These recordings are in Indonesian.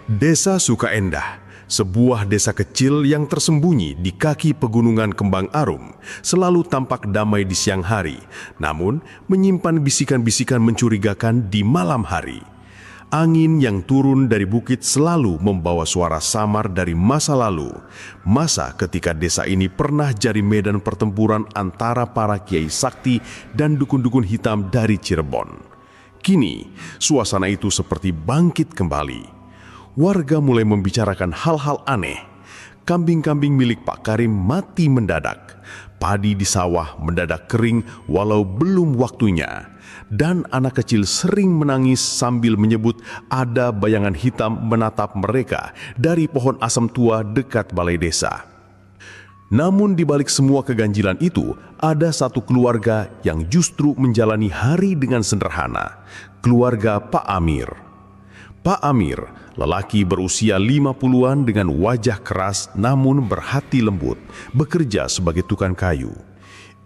Desa Sukaendah, sebuah desa kecil yang tersembunyi di kaki pegunungan Kembang Arum, selalu tampak damai di siang hari, namun menyimpan bisikan-bisikan mencurigakan di malam hari. Angin yang turun dari bukit selalu membawa suara samar dari masa lalu, masa ketika desa ini pernah jadi medan pertempuran antara para kiai sakti dan dukun-dukun hitam dari Cirebon. Kini, suasana itu seperti bangkit kembali. Warga mulai membicarakan hal-hal aneh. Kambing-kambing milik Pak Karim mati mendadak. Padi di sawah mendadak kering walau belum waktunya. Dan anak kecil sering menangis sambil menyebut ada bayangan hitam menatap mereka dari pohon asam tua dekat balai desa. Namun di balik semua keganjilan itu, ada satu keluarga yang justru menjalani hari dengan sederhana. Keluarga Pak Amir. Pak Amir, lelaki berusia 50-an dengan wajah keras namun berhati lembut, bekerja sebagai tukang kayu.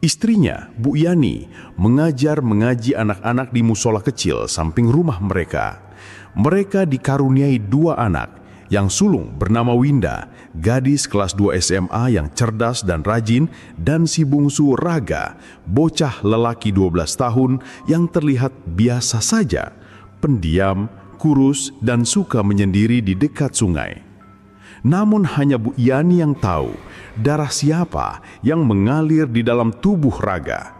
Istrinya, Bu Yani, mengaji anak-anak di musola kecil samping rumah mereka. Mereka dikaruniai 2 anak, yang sulung bernama Winda, gadis kelas 2 SMA yang cerdas dan rajin, dan si bungsu Raga, bocah lelaki 12 tahun yang terlihat biasa saja, pendiam, kurus, dan suka menyendiri di dekat sungai. Namun hanya Bu Yani yang tahu darah siapa yang mengalir di dalam tubuh Raga.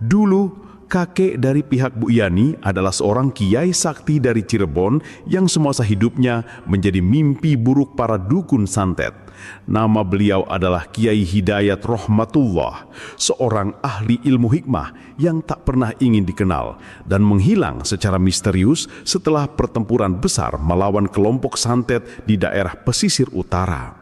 Dulu, kakek dari pihak Bu Yani adalah seorang kiai sakti dari Cirebon yang semasa hidupnya menjadi mimpi buruk para dukun santet. Nama beliau adalah Kiai Hidayat Rahmatullah, seorang ahli ilmu hikmah yang tak pernah ingin dikenal dan menghilang secara misterius setelah pertempuran besar melawan kelompok santet di daerah pesisir utara.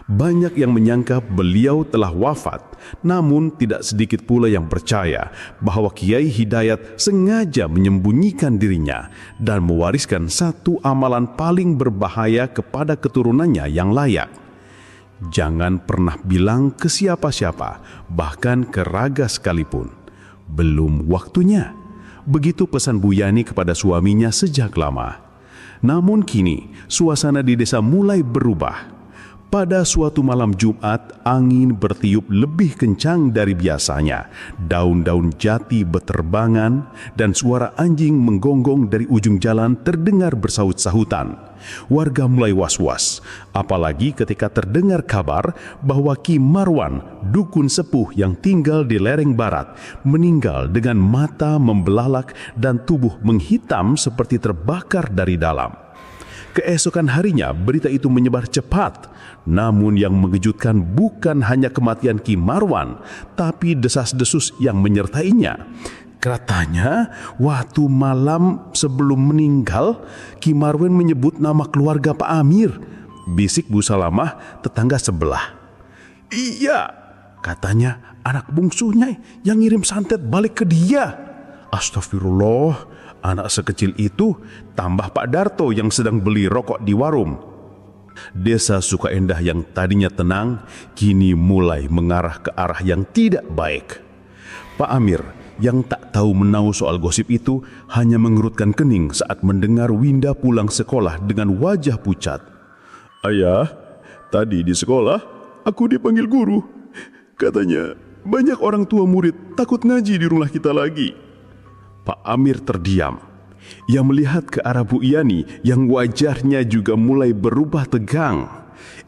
Banyak yang menyangka beliau telah wafat, namun tidak sedikit pula yang percaya bahwa Kiai Hidayat sengaja menyembunyikan dirinya dan mewariskan satu amalan paling berbahaya kepada keturunannya yang layak. Jangan pernah bilang ke siapa-siapa, bahkan ke Raga sekalipun. Belum waktunya. Begitu pesan Bu Yani kepada suaminya sejak lama. Namun kini, suasana di desa mulai berubah. Pada suatu malam Jumat, angin bertiup lebih kencang dari biasanya. Daun-daun jati beterbangan dan suara anjing menggonggong dari ujung jalan terdengar bersaut-sahutan. Warga mulai was-was, apalagi ketika terdengar kabar bahwa Ki Marwan, dukun sepuh yang tinggal di lereng barat, meninggal dengan mata membelalak dan tubuh menghitam seperti terbakar dari dalam. Keesokan harinya berita itu menyebar cepat, namun yang mengejutkan bukan hanya kematian Ki Marwan, tapi desas-desus yang menyertainya. Katanya, waktu malam sebelum meninggal, Ki Marwan menyebut nama keluarga Pak Amir, bisik Bu Salamah, tetangga sebelah. Iya, katanya anak bungsunya yang ngirim santet balik ke dia. Astagfirullah. Anak sekecil itu tambah Pak Darto yang sedang beli rokok di warung. Desa Sukaendah yang tadinya tenang kini mulai mengarah ke arah yang tidak baik. Pak Amir yang tak tahu menau soal gosip itu hanya mengerutkan kening saat mendengar Winda pulang sekolah dengan wajah pucat. Ayah, tadi di sekolah aku dipanggil guru. Katanya banyak orang tua murid takut ngaji di rumah kita lagi. Pak Amir terdiam. Ia melihat ke arah Bu Yani yang wajahnya juga mulai berubah tegang.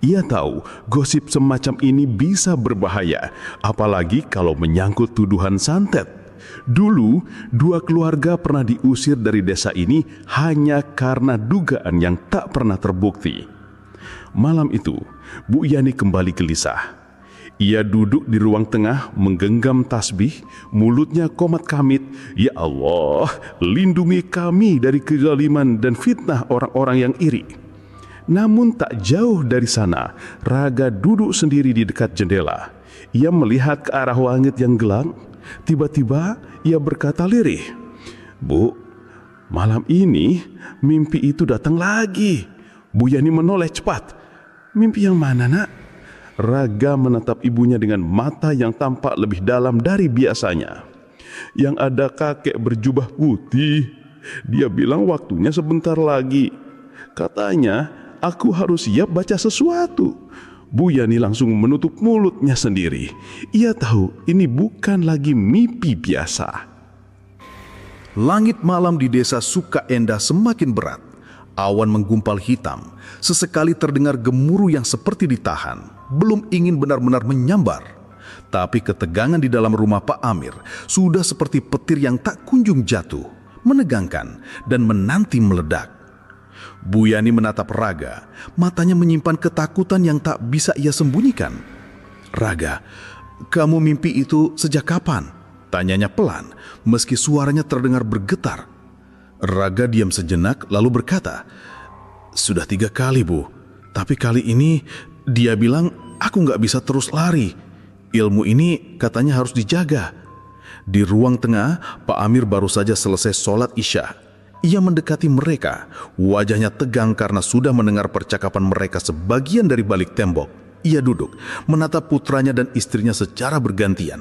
Ia tahu gosip semacam ini bisa berbahaya, apalagi kalau menyangkut tuduhan santet. Dulu, 2 keluarga pernah diusir dari desa ini hanya karena dugaan yang tak pernah terbukti. Malam itu, Bu Yani kembali gelisah. Ia duduk di ruang tengah menggenggam tasbih, mulutnya komat kamit, "Ya Allah, lindungi kami dari kezaliman dan fitnah orang-orang yang iri." Namun tak jauh dari sana, Raga duduk sendiri di dekat jendela. Ia melihat ke arah langit yang gelap. Tiba-tiba ia berkata lirih, "Bu, malam ini mimpi itu datang lagi." Bu Yani menoleh cepat. "Mimpi yang mana, Nak?" Raga menatap ibunya dengan mata yang tampak lebih dalam dari biasanya. "Yang ada kakek berjubah putih. Dia bilang waktunya sebentar lagi. Katanya, aku harus siap baca sesuatu. Bu Yani langsung menutup mulutnya sendiri. Ia tahu ini bukan lagi mimpi biasa. Langit malam di desa Sukaenda semakin berat. Awan menggumpal hitam. Sesekali terdengar gemuruh yang seperti ditahan. Belum ingin benar-benar menyambar. Tapi ketegangan di dalam rumah Pak Amir sudah seperti petir yang tak kunjung jatuh, menegangkan dan menanti meledak. Bu Yani menatap Raga, matanya menyimpan ketakutan yang tak bisa ia sembunyikan. "Raga, kamu mimpi itu sejak kapan?" tanyanya pelan, meski suaranya terdengar bergetar. Raga diam sejenak lalu berkata, "Sudah 3 kali, Bu. Tapi kali ini dia bilang aku nggak bisa terus lari. Ilmu ini katanya harus dijaga." Di ruang tengah, Pak Amir baru saja selesai sholat Isya. Ia mendekati mereka, wajahnya tegang karena sudah mendengar percakapan mereka sebagian dari balik tembok. Ia duduk, menatap putranya dan istrinya secara bergantian.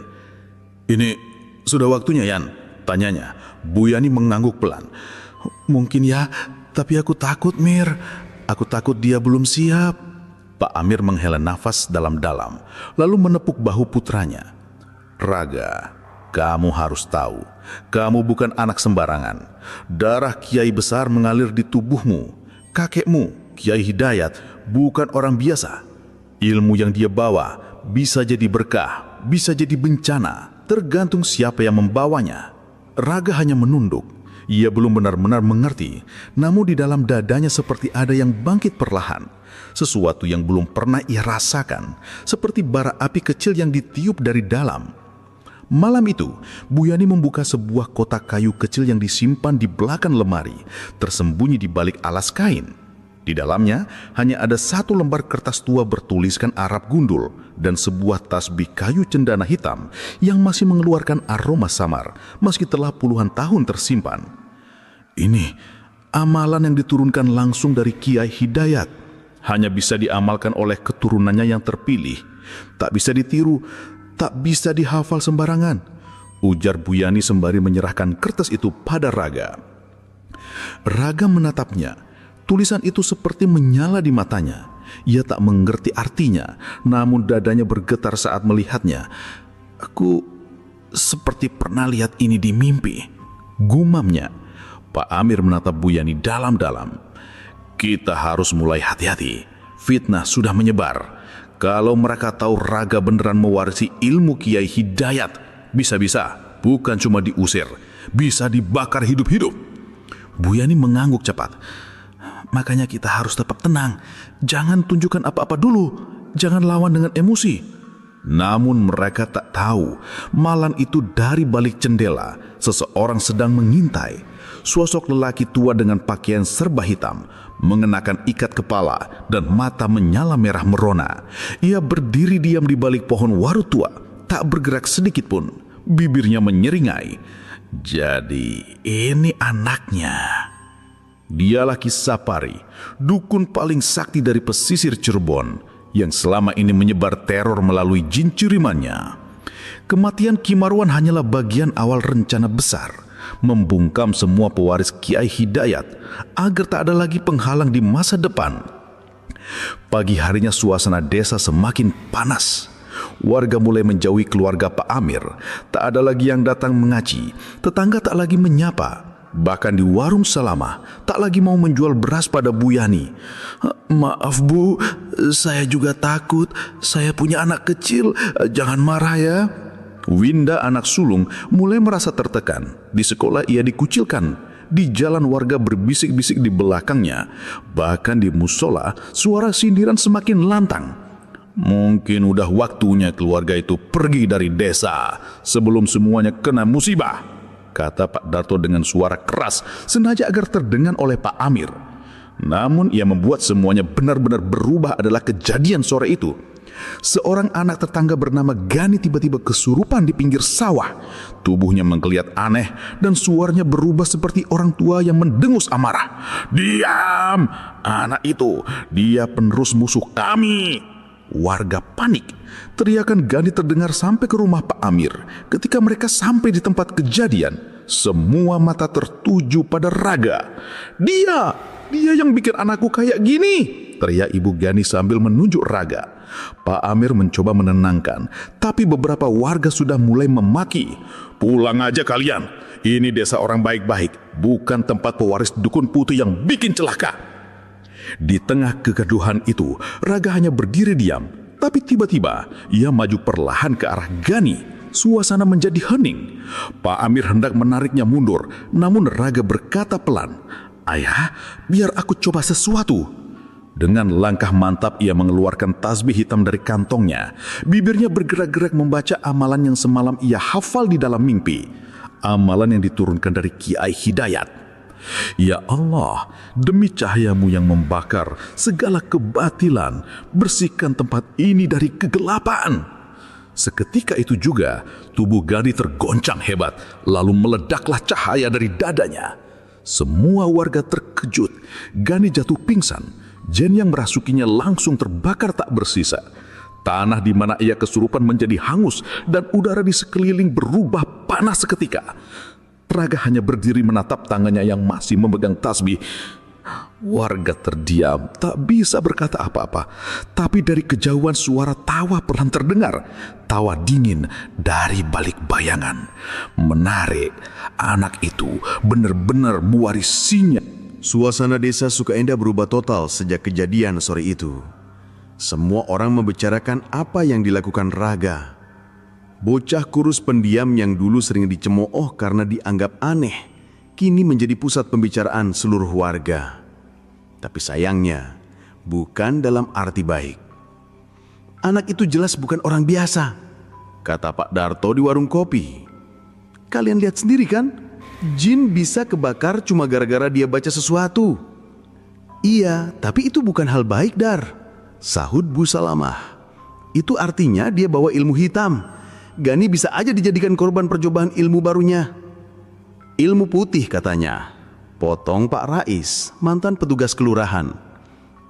"Ini sudah waktunya, Yan?" tanyanya. Bu Yani mengangguk pelan. "Mungkin ya, tapi aku takut, Mir. Aku takut dia belum siap." Pak Amir menghela nafas dalam-dalam, lalu menepuk bahu putranya. "Raga, kamu harus tahu, kamu bukan anak sembarangan. Darah kiai besar mengalir di tubuhmu. Kakekmu, Kiai Hidayat, bukan orang biasa. Ilmu yang dia bawa bisa jadi berkah, bisa jadi bencana, tergantung siapa yang membawanya." Raga hanya menunduk. Ia belum benar-benar mengerti, namun di dalam dadanya seperti ada yang bangkit perlahan. Sesuatu yang belum pernah ia rasakan, seperti bara api kecil yang ditiup dari dalam. Malam itu, Bu Yani membuka sebuah kotak kayu kecil yang disimpan di belakang lemari, tersembunyi di balik alas kain. Di dalamnya hanya ada 1 lembar kertas tua bertuliskan Arab gundul dan sebuah tasbih kayu cendana hitam yang masih mengeluarkan aroma samar meski telah puluhan tahun tersimpan. "Ini amalan yang diturunkan langsung dari Kiai Hidayat. Hanya bisa diamalkan oleh keturunannya yang terpilih. Tak bisa ditiru, tak bisa dihafal sembarangan," ujar Bu Yani sembari menyerahkan kertas itu pada Raga. Raga menatapnya. Tulisan itu seperti menyala di matanya. Ia tak mengerti artinya, namun dadanya bergetar saat melihatnya. "Aku seperti pernah lihat ini di mimpi," gumamnya. Pak Amir menatap Bu Yani dalam-dalam. "Kita harus mulai hati-hati. Fitnah sudah menyebar. Kalau mereka tahu Raga beneran mewarisi ilmu Kiai Hidayat, bisa-bisa bukan cuma diusir, bisa dibakar hidup-hidup." Bu Yani mengangguk cepat. "Makanya kita harus tetap tenang. Jangan tunjukkan apa-apa dulu. Jangan lawan dengan emosi." Namun mereka tak tahu, malam itu dari balik jendela, seseorang sedang mengintai. Sosok lelaki tua dengan pakaian serba hitam, mengenakan ikat kepala dan mata menyala merah merona. Ia berdiri diam di balik pohon waru tua, tak bergerak sedikit pun. Bibirnya menyeringai. Jadi ini anaknya. Dialah Kisapari, dukun paling sakti dari pesisir Cirebon yang selama ini menyebar teror melalui jin cirimannya. Kematian Ki Marwan hanyalah bagian awal rencana besar, membungkam semua pewaris Kiai Hidayat agar tak ada lagi penghalang di masa depan. Pagi harinya suasana desa semakin panas. Warga mulai menjauhi keluarga Pak Amir. Tak ada lagi yang datang mengaji, tetangga tak lagi menyapa. Bahkan di warung Salamah tak lagi mau menjual beras pada Bu Yani. "Maaf Bu, saya juga takut. Saya punya anak kecil, jangan marah ya." Winda, anak sulung, mulai merasa tertekan. Di sekolah ia dikucilkan. Di jalan warga berbisik-bisik di belakangnya. Bahkan di musola suara sindiran semakin lantang. "Mungkin udah waktunya keluarga itu pergi dari desa sebelum semuanya kena musibah," kata Pak Darto dengan suara keras, sengaja agar terdengar oleh Pak Amir. Namun yang membuat semuanya benar-benar berubah adalah kejadian sore itu. Seorang anak tetangga bernama Gani tiba-tiba kesurupan di pinggir sawah. Tubuhnya menggeliat aneh dan suaranya berubah seperti orang tua yang mendengus amarah. "Diam! Anak itu, dia penerus musuh kami!" Warga panik. Teriakan Gani terdengar sampai ke rumah Pak Amir. Ketika mereka sampai di tempat kejadian, semua mata tertuju pada Raga. "Dia! dia yang bikin anakku kayak gini!" teriak Ibu Gani sambil menunjuk Raga. Pak Amir mencoba menenangkan, tapi beberapa warga sudah mulai memaki. "Pulang aja kalian, ini desa orang baik-baik, bukan tempat pewaris dukun Putu yang bikin celaka." Di tengah kegaduhan itu, Raga hanya berdiri diam, tapi tiba-tiba ia maju perlahan ke arah Gani. Suasana menjadi hening. Pak Amir hendak menariknya mundur, namun Raga berkata pelan, "Ayah, biar aku coba sesuatu." Dengan langkah mantap ia mengeluarkan tasbih hitam dari kantongnya. Bibirnya bergerak-gerak membaca amalan yang semalam ia hafal di dalam mimpi. Amalan yang diturunkan dari Kiai Hidayat. "Ya Allah, demi cahayamu yang membakar segala kebatilan, bersihkan tempat ini dari kegelapan." Seketika itu juga, tubuh Gani tergoncang hebat, lalu meledaklah cahaya dari dadanya. Semua warga terkejut. Gani jatuh pingsan. Jin yang merasukinya langsung terbakar tak bersisa. Tanah di mana ia kesurupan menjadi hangus dan udara di sekeliling berubah panas seketika. Raga hanya berdiri menatap tangannya yang masih memegang tasbih. Warga terdiam, tak bisa berkata apa-apa. Tapi dari kejauhan suara tawa perlahan terdengar. Tawa dingin dari balik bayangan. Menarik, anak itu benar-benar mewarisinya. Suasana desa Sukaenda berubah total sejak kejadian sore itu. Semua orang membicarakan apa yang dilakukan Raga. Bocah kurus pendiam yang dulu sering dicemooh karena dianggap aneh, kini menjadi pusat pembicaraan seluruh warga. Tapi sayangnya, bukan dalam arti baik. "Anak itu jelas bukan orang biasa," kata Pak Darto di warung kopi. "Kalian lihat sendiri kan? Jin bisa kebakar cuma gara-gara dia baca sesuatu." "Iya, tapi itu bukan hal baik, Dar," sahut Bu Salamah. "Itu artinya dia bawa ilmu hitam. Gani bisa aja dijadikan korban percobaan ilmu barunya." "Ilmu putih," katanya, potong Pak Rais, mantan petugas kelurahan.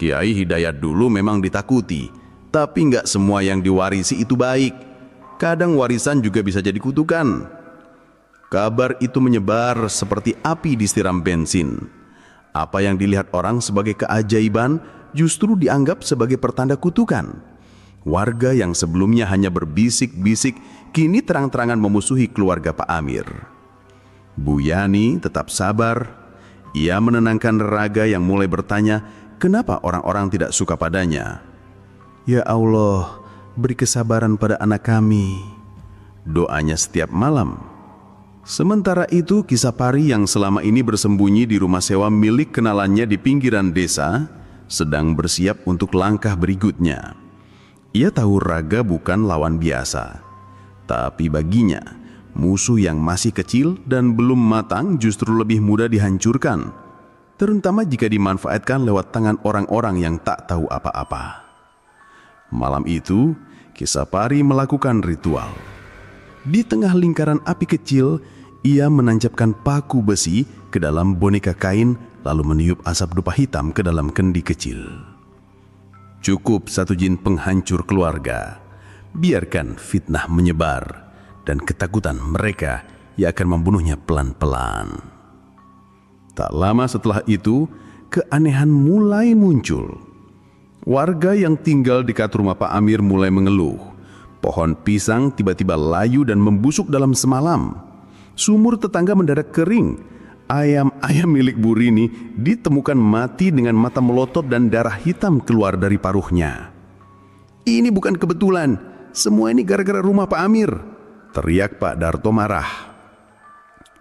"Kiai Hidayat dulu memang ditakuti, tapi nggak semua yang diwarisi itu baik. Kadang warisan juga bisa jadi kutukan." Kabar itu menyebar seperti api disiram bensin. Apa yang dilihat orang sebagai keajaiban justru dianggap sebagai pertanda kutukan. Warga yang sebelumnya hanya berbisik-bisik kini terang-terangan memusuhi keluarga Pak Amir. Bu Yani tetap sabar. Ia menenangkan Raga yang mulai bertanya kenapa orang-orang tidak suka padanya. "Ya Allah, beri kesabaran pada anak kami," doanya setiap malam. Sementara itu, Kisapari yang selama ini bersembunyi di rumah sewa milik kenalannya di pinggiran desa sedang bersiap untuk langkah berikutnya. Ia tahu Raga bukan lawan biasa, tapi baginya musuh yang masih kecil dan belum matang justru lebih mudah dihancurkan, terutama jika dimanfaatkan lewat tangan orang-orang yang tak tahu apa-apa. Malam itu, Kisapari melakukan ritual. Di tengah lingkaran api kecil, ia menancapkan paku besi ke dalam boneka kain lalu meniup asap dupa hitam ke dalam kendi kecil. Cukup satu jin penghancur keluarga. Biarkan fitnah menyebar dan ketakutan mereka yang akan membunuhnya pelan-pelan. Tak lama setelah itu, keanehan mulai muncul. Warga yang tinggal dekat rumah Pak Amir mulai mengeluh. Pohon pisang tiba-tiba layu dan membusuk dalam semalam. Sumur tetangga mendadak kering. Ayam-ayam milik Bu Rini ditemukan mati dengan mata melotot dan darah hitam keluar dari paruhnya. "Ini bukan kebetulan. Semua ini gara-gara rumah Pak Amir," teriak Pak Darto marah.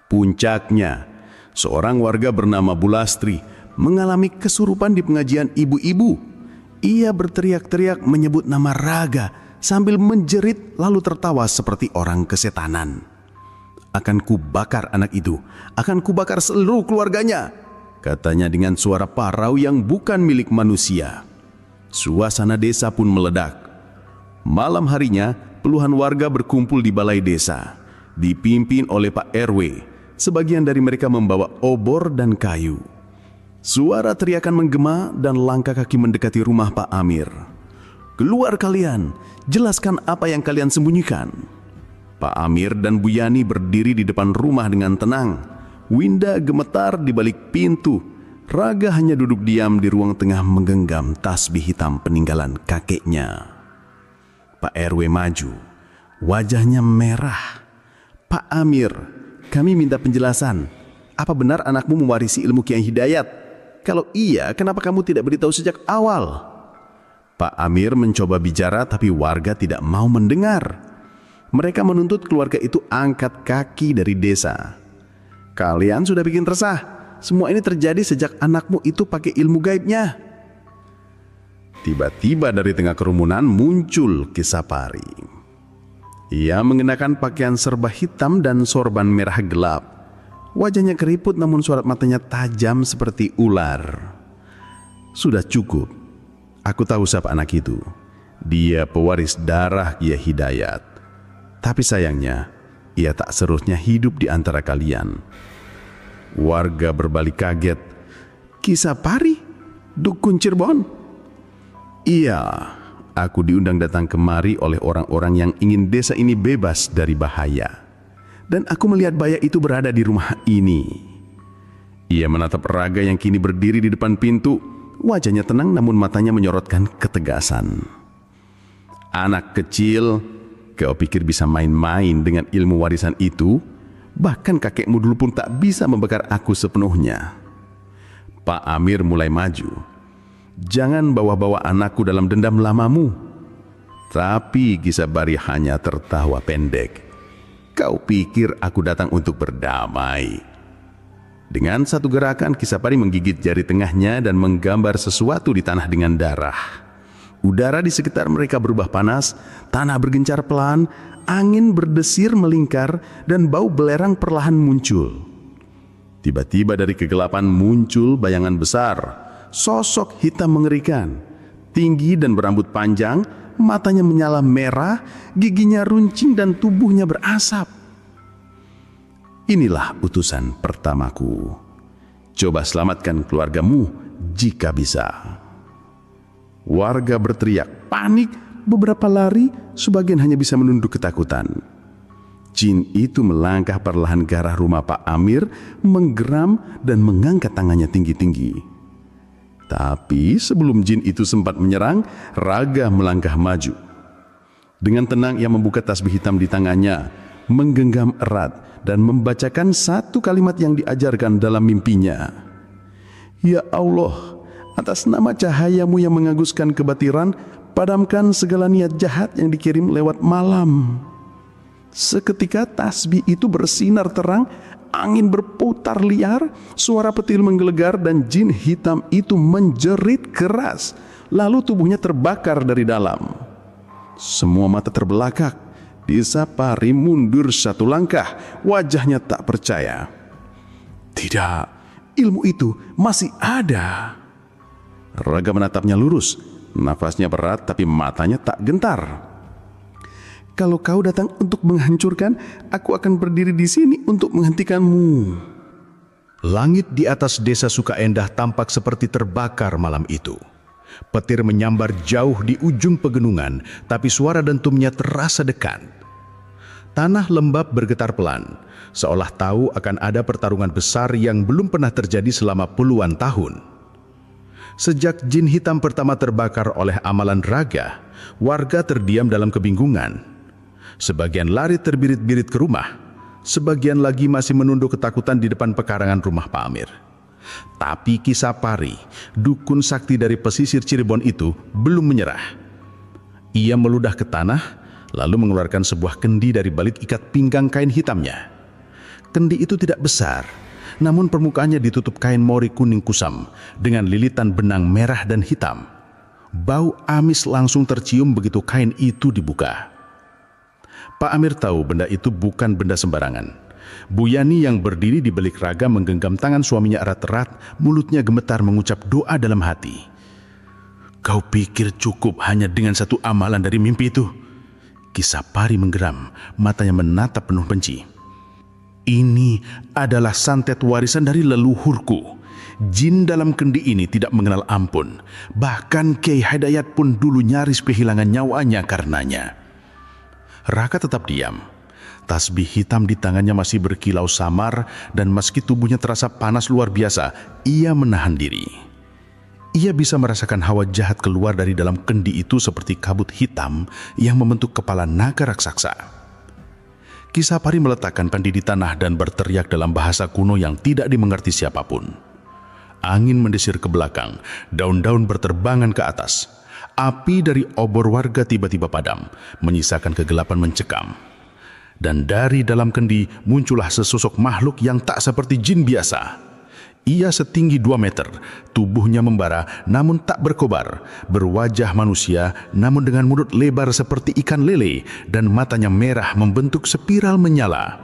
Puncaknya, seorang warga bernama Bulastri mengalami kesurupan di pengajian ibu-ibu. Ia berteriak-teriak menyebut nama Raga sambil menjerit lalu tertawa seperti orang kesetanan. "Akan kubakar anak itu, akan kubakar seluruh keluarganya," katanya dengan suara parau yang bukan milik manusia. Suasana desa pun meledak. Malam harinya, puluhan warga berkumpul di balai desa, dipimpin oleh Pak RW. Sebagian dari mereka membawa obor dan kayu. Suara teriakan menggema dan langkah kaki mendekati rumah Pak Amir. "Keluar kalian, jelaskan apa yang kalian sembunyikan." Pak Amir dan Bu Yani berdiri di depan rumah dengan tenang. Winda gemetar di balik pintu. Raga hanya duduk diam di ruang tengah menggenggam tasbih hitam peninggalan kakeknya. Pak RW maju, wajahnya merah. Pak Amir, kami minta penjelasan. Apa benar anakmu mewarisi ilmu Kiai Hidayat? Kalau iya, kenapa kamu tidak beritahu sejak awal? Pak Amir mencoba bicara tapi warga tidak mau mendengar. Mereka menuntut keluarga itu angkat kaki dari desa. Kalian sudah bikin resah. Semua ini terjadi sejak anakmu itu pakai ilmu gaibnya. Tiba-tiba dari tengah kerumunan muncul Kisapari. Ia mengenakan pakaian serba hitam dan sorban merah gelap. Wajahnya keriput namun sorot matanya tajam seperti ular. Sudah cukup. Aku tahu siapa anak itu. Dia pewaris darah Kiai Hidayat. Tapi sayangnya, ia tak seharusnya hidup di antara kalian. Warga berbalik kaget. Kisapari? Dukun Cirebon? Iya, aku diundang datang kemari oleh orang-orang yang ingin desa ini bebas dari bahaya. Dan aku melihat Baya itu berada di rumah ini. Ia menatap Raga yang kini berdiri di depan pintu. Wajahnya tenang namun matanya menyorotkan ketegasan. Anak kecil, kau pikir bisa main-main dengan ilmu warisan itu? Bahkan kakekmu dulu pun tak bisa membakar aku sepenuhnya. Pak Amir mulai maju. Jangan bawa-bawa anakku dalam dendam lamamu. Tapi Kisapari hanya tertawa pendek. Kau pikir aku datang untuk berdamai? Dengan satu gerakan, Kisapari menggigit jari tengahnya dan menggambar sesuatu di tanah dengan darah. Udara di sekitar mereka berubah panas, tanah bergencar pelan, angin berdesir melingkar, dan bau belerang perlahan muncul. Tiba-tiba dari kegelapan muncul bayangan besar, sosok hitam mengerikan, tinggi dan berambut panjang, matanya menyala merah, giginya runcing dan tubuhnya berasap. Inilah utusan pertamaku. Coba selamatkan keluargamu jika bisa. Warga berteriak, panik, beberapa lari, sebagian hanya bisa menunduk ketakutan. Jin itu melangkah perlahan ke arah rumah Pak Amir, menggeram dan mengangkat tangannya tinggi-tinggi. Tapi sebelum jin itu sempat menyerang, Raga melangkah maju. Dengan tenang ia membuka tasbih hitam di tangannya, menggenggam erat dan membacakan satu kalimat yang diajarkan dalam mimpinya. Ya Allah, atas nama cahayamu yang mengaguskan kebatiran, padamkan segala niat jahat yang dikirim lewat malam. Seketika tasbih itu bersinar terang, angin berputar liar, suara petir menggelegar dan jin hitam itu menjerit keras, lalu tubuhnya terbakar dari dalam. Semua mata terbelakang. Kisapari mundur satu langkah, wajahnya tak percaya. Tidak, ilmu itu masih ada. Raga menatapnya lurus, nafasnya berat tapi matanya tak gentar. Kalau kau datang untuk menghancurkan, aku akan berdiri di sini untuk menghentikanmu. Langit di atas desa Sukaendah tampak seperti terbakar malam itu. Petir menyambar jauh di ujung pegunungan, tapi suara dentumnya terasa dekat. Tanah lembab bergetar pelan, seolah tahu akan ada pertarungan besar yang belum pernah terjadi selama puluhan tahun. Sejak jin hitam pertama terbakar oleh amalan Raga, warga terdiam dalam kebingungan. Sebagian lari terbirit-birit ke rumah, sebagian lagi masih menunduk ketakutan di depan pekarangan rumah Pak Amir. Tapi Kisapari, dukun sakti dari pesisir Cirebon itu, belum menyerah. Ia meludah ke tanah, lalu mengeluarkan sebuah kendi dari balik ikat pinggang kain hitamnya. Kendi itu tidak besar, namun permukaannya ditutup kain mori kuning kusam dengan lilitan benang merah dan hitam. Bau amis langsung tercium begitu kain itu dibuka. Pak Amir tahu benda itu bukan benda sembarangan. Bu Yani yang berdiri di balik Raga menggenggam tangan suaminya erat-erat, mulutnya gemetar mengucap doa dalam hati. Kau pikir cukup hanya dengan satu amalan dari mimpi itu? Kisapari menggeram, matanya menatap penuh benci. Ini adalah santet warisan dari leluhurku. Jin dalam kendi ini tidak mengenal ampun. Bahkan Kiai Hidayat pun dulu nyaris kehilangan nyawanya karenanya. Raka tetap diam. Tasbih hitam di tangannya masih berkilau samar dan meski tubuhnya terasa panas luar biasa, ia menahan diri. Ia bisa merasakan hawa jahat keluar dari dalam kendi itu seperti kabut hitam yang membentuk kepala naga raksasa. Kisapari meletakkan kendi di tanah dan berteriak dalam bahasa kuno yang tidak dimengerti siapapun. Angin mendesir ke belakang, daun-daun berterbangan ke atas. Api dari obor warga tiba-tiba padam, menyisakan kegelapan mencekam. Dan dari dalam kendi muncullah sesosok makhluk yang tak seperti jin biasa. Ia setinggi 2 meter, tubuhnya membara namun tak berkobar, berwajah manusia namun dengan mulut lebar seperti ikan lele dan matanya merah membentuk spiral menyala.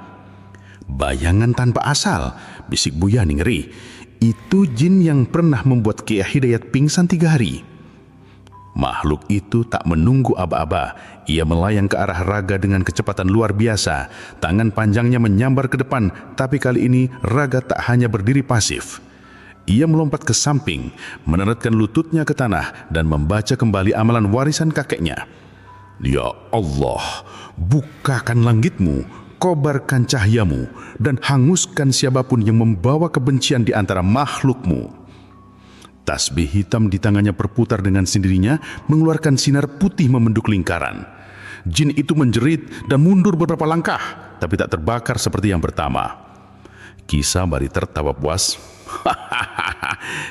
Bayangan tanpa asal, bisik Buyani ngeri. Itu jin yang pernah membuat Kiai Hidayat pingsan 3 hari. Makhluk itu tak menunggu aba-aba. Ia melayang ke arah Raga dengan kecepatan luar biasa. Tangan panjangnya menyambar ke depan, tapi kali ini Raga tak hanya berdiri pasif. Ia melompat ke samping, meneretkan lututnya ke tanah dan membaca kembali amalan warisan kakeknya. Ya Allah, bukakan langitmu, kobarkan cahayamu, dan hanguskan siapapun yang membawa kebencian di antara makhlukmu. Tasbih hitam di tangannya berputar dengan sendirinya, mengeluarkan sinar putih membentuk lingkaran. Jin itu menjerit dan mundur beberapa langkah, tapi tak terbakar seperti yang pertama. Kisapari tertawa puas.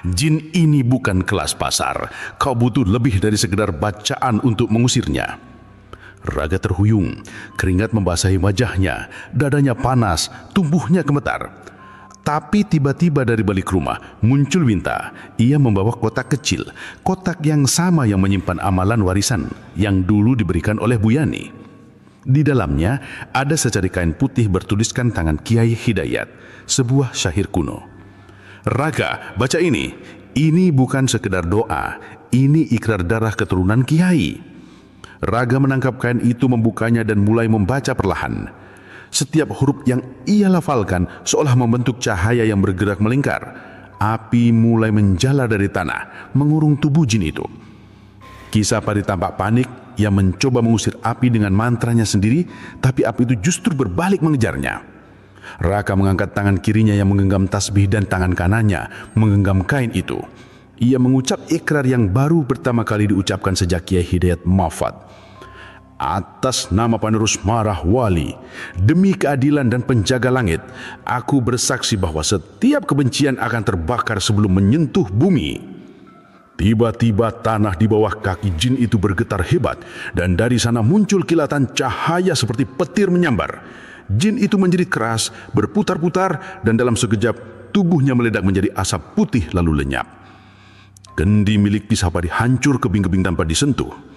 Jin ini bukan kelas pasar. Kau butuh lebih dari sekedar bacaan untuk mengusirnya. Raga terhuyung, keringat membasahi wajahnya, dadanya panas, tubuhnya gemetar. Tapi tiba-tiba dari balik rumah muncul Winta. Ia membawa kotak kecil, kotak yang sama yang menyimpan amalan warisan yang dulu diberikan oleh Buyani. Di dalamnya ada secari kain putih bertuliskan tangan Kiai Hidayat, sebuah syair kuno. Raga, baca ini. Ini bukan sekedar doa, ini ikrar darah keturunan Kiai. Raga menangkap kain itu, membukanya dan mulai membaca perlahan. Setiap huruf yang ia lafalkan seolah membentuk cahaya yang bergerak melingkar. Api mulai menjala dari tanah, mengurung tubuh jin itu. Kisapari tampak panik. Ia mencoba mengusir api dengan mantranya sendiri, tapi api itu justru berbalik mengejarnya. Raga mengangkat tangan kirinya yang menggenggam tasbih dan tangan kanannya menggenggam kain itu. Ia mengucap ikrar yang baru pertama kali diucapkan sejak Kiai Hidayat wafat. Atas nama penerus marah wali, demi keadilan dan penjaga langit, aku bersaksi bahwa setiap kebencian akan terbakar sebelum menyentuh bumi. Tiba-tiba tanah di bawah kaki jin itu bergetar hebat, dan dari sana muncul kilatan cahaya seperti petir menyambar. Jin itu menjerit keras, berputar-putar, dan dalam sekejap tubuhnya meledak menjadi asap putih lalu lenyap. Kendi milik Kisapari hancur kebing-kebing tanpa disentuh.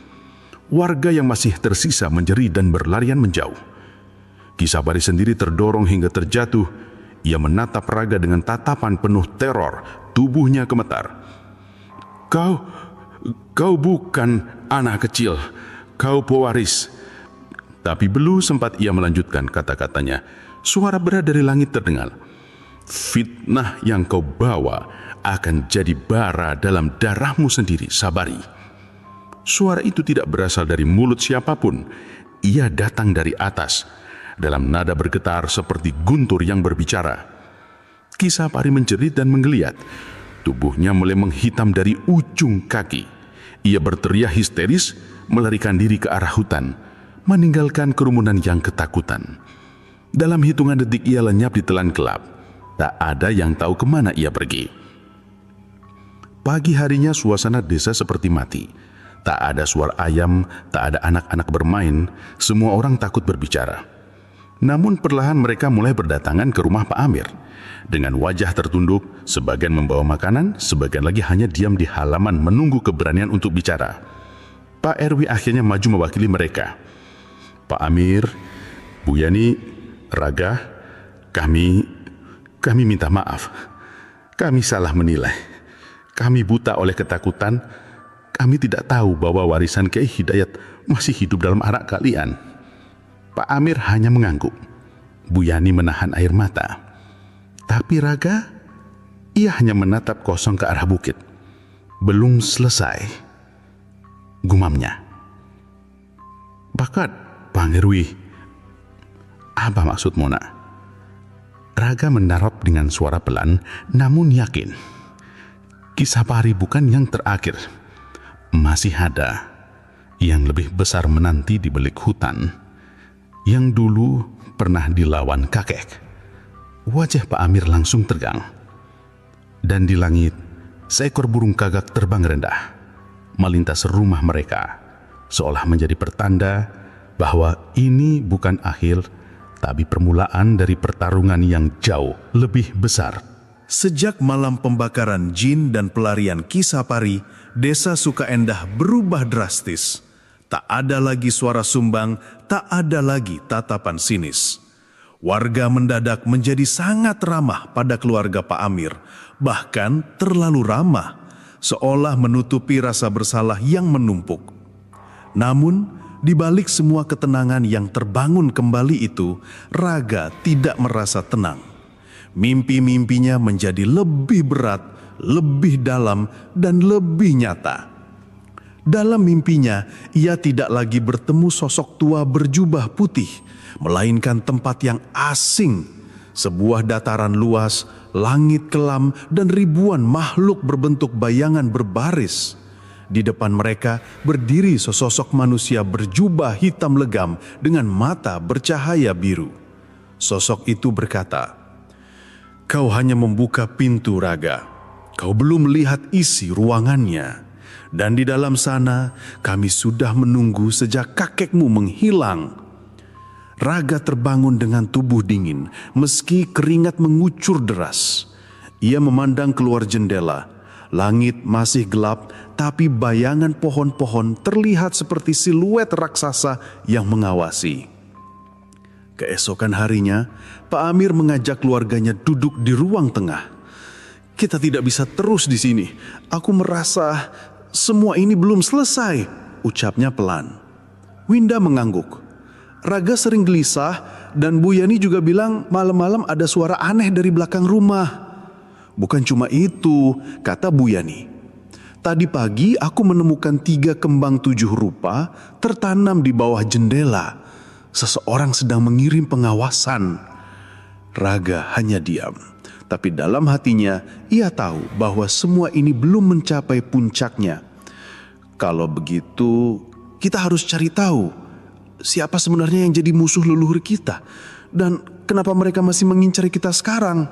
Warga yang masih tersisa menjerit dan berlarian menjauh. Kisapari sendiri terdorong hingga terjatuh. Ia menatap Raga dengan tatapan penuh teror, tubuhnya gemetar. Kau bukan anak kecil, kau pewaris. Tapi belum sempat ia melanjutkan kata-katanya, suara berat dari langit terdengar. Fitnah yang kau bawa akan jadi bara dalam darahmu sendiri, Sabari. Suara itu tidak berasal dari mulut siapapun. Ia datang dari atas, dalam nada bergetar seperti guntur yang berbicara. Kisapari menjerit dan menggeliat. Tubuhnya mulai menghitam dari ujung kaki. Ia berteriak histeris, melarikan diri ke arah hutan, meninggalkan kerumunan yang ketakutan. Dalam hitungan detik ia lenyap di telan gelap. Tak ada yang tahu kemana ia pergi. Pagi harinya suasana desa seperti mati. Tak ada suara ayam, tak ada anak-anak bermain, semua orang takut berbicara. Namun perlahan mereka mulai berdatangan ke rumah Pak Amir. Dengan wajah tertunduk, sebagian membawa makanan, sebagian lagi hanya diam di halaman menunggu keberanian untuk bicara. Pak RW akhirnya maju mewakili mereka. Pak Amir, Bu Yani, Raga, kami minta maaf. Kami salah menilai. Kami buta oleh ketakutan. Kami tidak tahu bahwa warisan Kiai Hidayat masih hidup dalam anak kalian. Pak Amir hanya mengangguk. Bu Yani menahan air mata. Tapi Raga, ia hanya menatap kosong ke arah bukit. Belum selesai, gumamnya. Bakat, Bang Erwi, Apa maksudmu, nak? Raga mendarap dengan suara pelan namun yakin. Kisapari bukan yang terakhir. Masih ada yang lebih besar menanti di balik hutan yang dulu pernah dilawan kakek. Wajah Pak Amir langsung tegang. Dan di langit, seekor burung gagak terbang rendah, melintas rumah mereka, seolah menjadi pertanda bahwa ini bukan akhir, tapi permulaan dari pertarungan yang jauh lebih besar. Sejak malam pembakaran jin dan pelarian Kisapari, desa Sukaendah berubah drastis. Tak ada lagi suara sumbang, tak ada lagi tatapan sinis. Warga mendadak menjadi sangat ramah pada keluarga Pak Amir, bahkan terlalu ramah, seolah menutupi rasa bersalah yang menumpuk. Namun, di balik semua ketenangan yang terbangun kembali itu, Raga tidak merasa tenang. Mimpi-mimpinya menjadi lebih berat, lebih dalam, dan lebih nyata. Dalam mimpinya, ia tidak lagi bertemu sosok tua berjubah putih, melainkan tempat yang asing, sebuah dataran luas, langit kelam, dan ribuan makhluk berbentuk bayangan berbaris. Di depan mereka berdiri sesosok manusia berjubah hitam legam dengan mata bercahaya biru. Sosok itu berkata, "Kau hanya membuka pintu, Raga. Kau belum melihat isi ruangannya. Dan di dalam sana kami sudah menunggu sejak kakekmu menghilang." Raga terbangun dengan tubuh dingin, meski keringat mengucur deras. Ia memandang keluar jendela. Langit masih gelap, tapi bayangan pohon-pohon terlihat seperti siluet raksasa yang mengawasi. Keesokan harinya, Pak Amir mengajak keluarganya duduk di ruang tengah. "Kita tidak bisa terus di sini. Aku merasa semua ini belum selesai," ucapnya pelan. Winda mengangguk. "Raga sering gelisah dan Bu Yani juga bilang malam-malam ada suara aneh dari belakang rumah." "Bukan cuma itu," kata Bu Yani. "Tadi pagi aku menemukan 3 kembang 7 rupa tertanam di bawah jendela. Seseorang sedang mengirim pengawasan." Raga hanya diam, tapi dalam hatinya ia tahu bahwa semua ini belum mencapai puncaknya. Kalau begitu, kita harus cari tahu siapa sebenarnya yang jadi musuh leluhur kita dan kenapa mereka masih mengincar kita sekarang.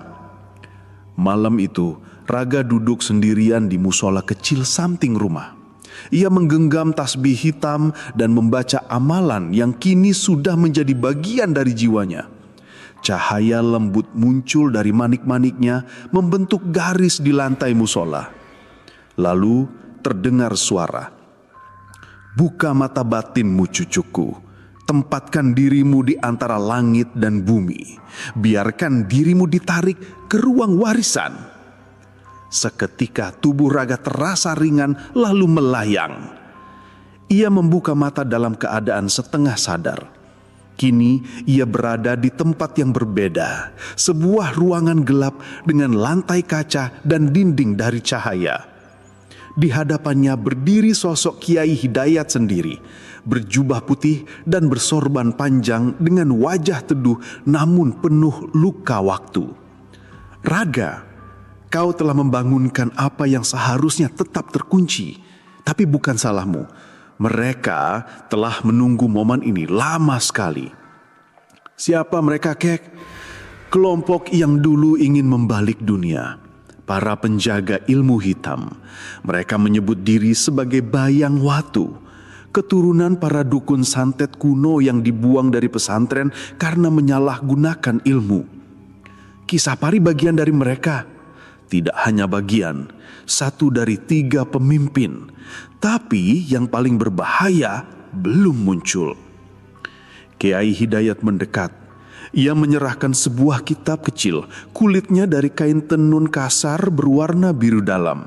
Malam itu, Raga duduk sendirian di musola kecil samping rumah. Ia menggenggam tasbih hitam dan membaca amalan yang kini sudah menjadi bagian dari jiwanya. Cahaya lembut muncul dari manik-maniknya membentuk garis di lantai musola. Lalu terdengar suara, "Buka mata batinmu, cucuku. Tempatkan dirimu di antara langit dan bumi. Biarkan dirimu ditarik ke ruang warisan." Seketika tubuh Raga terasa ringan lalu melayang. Ia membuka mata dalam keadaan setengah sadar. Kini ia berada di tempat yang berbeda, sebuah ruangan gelap dengan lantai kaca dan dinding dari cahaya. Di hadapannya berdiri sosok Kiai Hidayat sendiri, berjubah putih dan bersorban panjang dengan wajah teduh namun penuh luka waktu. "Raga, kau telah membangunkan apa yang seharusnya tetap terkunci, tapi bukan salahmu. Mereka telah menunggu momen ini lama sekali." "Siapa mereka, Kek?" "Kelompok yang dulu ingin membalik dunia. Para penjaga ilmu hitam. Mereka menyebut diri sebagai Bayang Watu, keturunan para dukun santet kuno yang dibuang dari pesantren karena menyalahgunakan ilmu. Kisapari bagian dari mereka. Tidak hanya bagian, 1 dari 3 pemimpin. Tapi yang paling berbahaya belum muncul." Kiai Hidayat mendekat. Ia menyerahkan sebuah kitab kecil, kulitnya dari kain tenun kasar berwarna biru dalam.